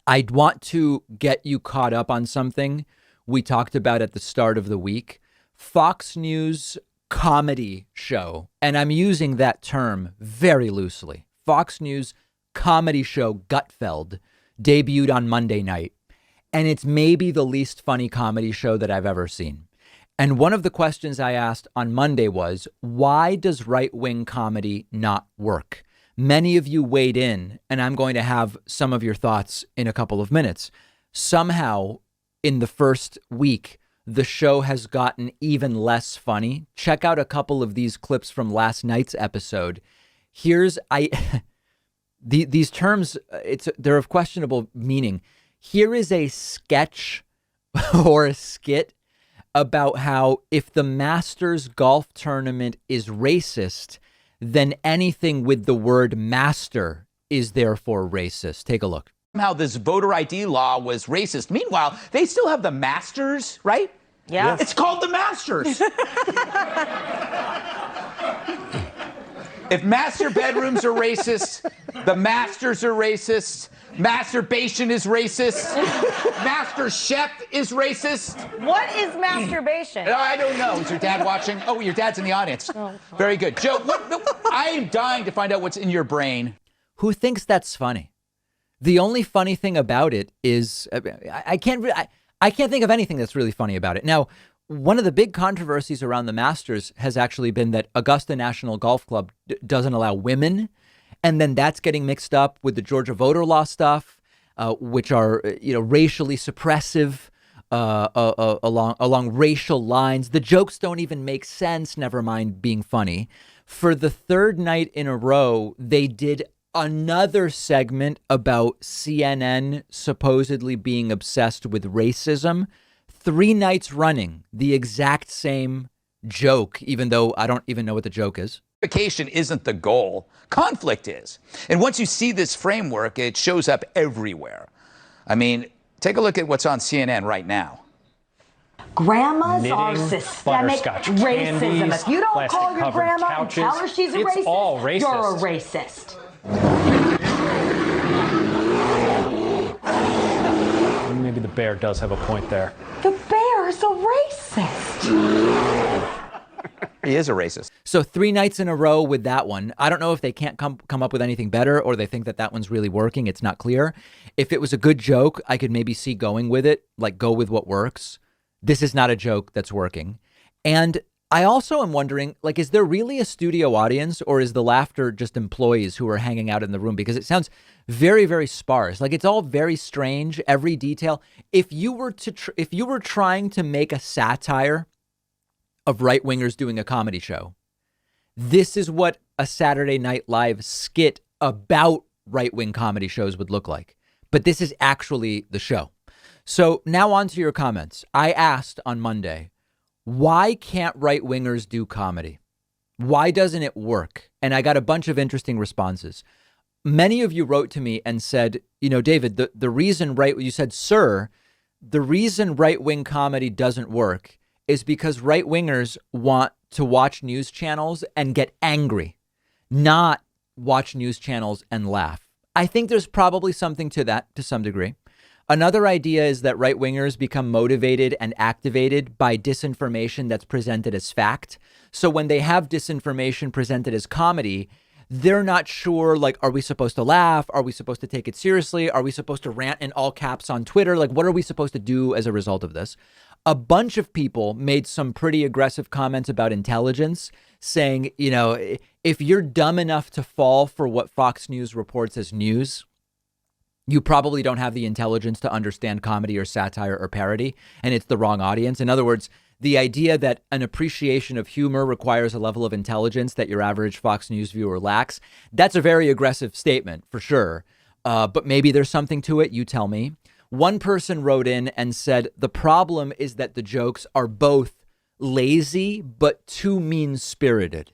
I'd want to get you caught up on something we talked about at the start of the week. Fox News comedy show, and I'm using that term very loosely. Fox News comedy show Gutfeld debuted on Monday night, and it's maybe the least funny comedy show that I've ever seen. And one of the questions I asked on Monday was, why does right-wing comedy not work? Many of you weighed in, and I'm going to have some of your thoughts in a couple of minutes. Somehow, in the first week, the show has gotten even less funny. Check out a couple of these clips from last night's episode. These terms, they're of questionable meaning. Here is a sketch or a skit about how if the Masters golf tournament is racist, then anything with the word master is therefore racist. Take a look. How this voter ID law was racist. Meanwhile, they still have the Masters, right? Yeah. Yes. It's called the Masters. If master bedrooms are racist, the Masters are racist. Masturbation is racist. Master chef is racist. What is masturbation? I don't know. Is your dad watching? Oh, your dad's in the audience. Oh. Very good. Joe, I am dying to find out what's in your brain. Who thinks that's funny? The only funny thing about it is I can't think of anything that's really funny about it. Now, one of the big controversies around the Masters has actually been that Augusta National Golf Club doesn't allow women. And then that's getting mixed up with the Georgia voter law stuff, which are, racially suppressive along racial lines. The jokes don't even make sense, never mind being funny. For the third night in a row, they did another segment about CNN supposedly being obsessed with racism. 3 nights running, the exact same joke, even though I don't even know what the joke is. Unification isn't the goal. Conflict is. And once you see this framework, it shows up everywhere. I mean, take a look at what's on CNN right now. Grandmas are systemic racism. Candies, if you don't call your grandma couches, and tell her she's a racist, all racist, you're a racist. Maybe the bear does have a point there. The bear is a racist. He is a racist. So 3 nights in a row with that one. I don't know if they can't come up with anything better or they think that one's really working. It's not clear. If it was a good joke, I could maybe see going with it, like go with what works. This is not a joke that's working. And I also am wondering, like, is there really a studio audience or is the laughter just employees who are hanging out in the room? Because it sounds very, very sparse. Like it's all very strange, every detail. If you were trying to make a satire of right-wingers doing a comedy show, this is what a Saturday Night Live skit about right-wing comedy shows would look like. But this is actually the show. So now on to your comments. I asked on Monday, why can't right-wingers do comedy? Why doesn't it work? And I got a bunch of interesting responses. Many of you wrote to me and said, David, the reason you said, sir, the reason right-wing comedy doesn't work is because right-wingers want to watch news channels and get angry, not watch news channels and laugh. I think there's probably something to that to some degree. Another idea is that right-wingers become motivated and activated by disinformation that's presented as fact. So when they have disinformation presented as comedy, they're not sure, like, are we supposed to laugh? Are we supposed to take it seriously? Are we supposed to rant in all caps on Twitter? Like, what are we supposed to do as a result of this? A bunch of people made some pretty aggressive comments about intelligence, saying, if you're dumb enough to fall for what Fox News reports as news, you probably don't have the intelligence to understand comedy or satire or parody, and it's the wrong audience. In other words, the idea that an appreciation of humor requires a level of intelligence that your average Fox News viewer lacks, that's a very aggressive statement for sure. But maybe there's something to it. You tell me. One person wrote in and said, the problem is that the jokes are both lazy, but too mean-spirited.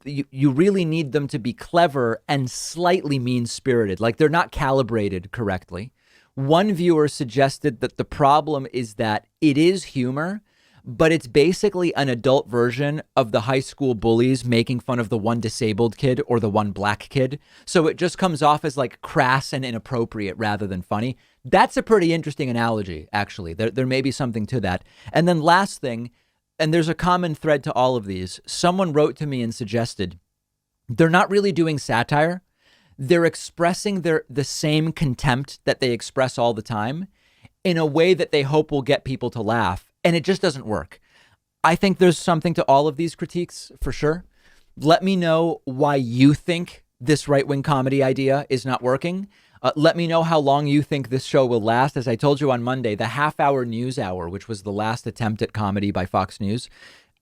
You really need them to be clever and slightly mean-spirited, like they're not calibrated correctly. One viewer suggested that the problem is that it is humor, but it's basically an adult version of the high school bullies making fun of the one disabled kid or the one black kid. So it just comes off as like crass and inappropriate rather than funny. That's a pretty interesting analogy, actually. There may be something to that. And then last thing, and there's a common thread to all of these. Someone wrote to me and suggested they're not really doing satire. They're expressing the same contempt that they express all the time in a way that they hope will get people to laugh. And it just doesn't work. I think there's something to all of these critiques for sure. Let me know why you think this right-wing comedy idea is not working. Let me know how long you think this show will last. As I told you on Monday, the half-hour news hour, which was the last attempt at comedy by Fox News,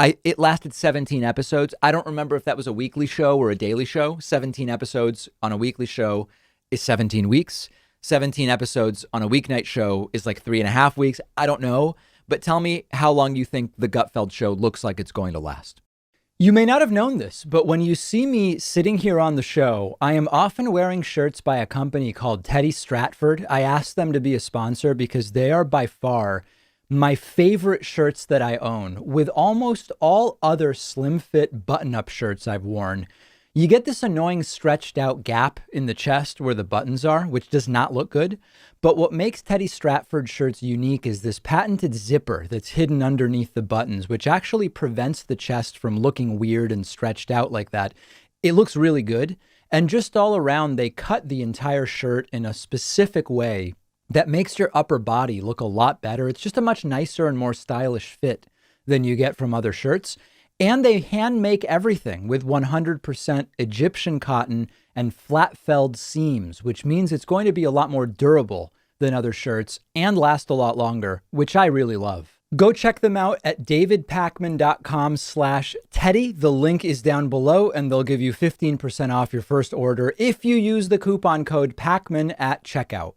it lasted 17 episodes. I don't remember if that was a weekly show or a daily show. 17 episodes on a weekly show is 17 weeks. 17 episodes on a weeknight show is like 3.5 weeks. I don't know. But tell me how long you think the Gutfeld show looks like it's going to last. You may not have known this, but when you see me sitting here on the show, I am often wearing shirts by a company called Teddy Stratford. I asked them to be a sponsor because they are by far my favorite shirts that I own. With almost all other slim fit button-up shirts I've worn, you get this annoying stretched out gap in the chest where the buttons are, which does not look good. But what makes Teddy Stratford shirts unique is this patented zipper that's hidden underneath the buttons, which actually prevents the chest from looking weird and stretched out like that. It looks really good. And just all around, they cut the entire shirt in a specific way that makes your upper body look a lot better. It's just a much nicer and more stylish fit than you get from other shirts. And they hand make everything with 100% Egyptian cotton and flat felled seams, which means it's going to be a lot more durable than other shirts and last a lot longer, which I really love. Go check them out at davidpakman.com/Teddy. The link is down below and they'll give you 15% off your first order if you use the coupon code Pakman at checkout.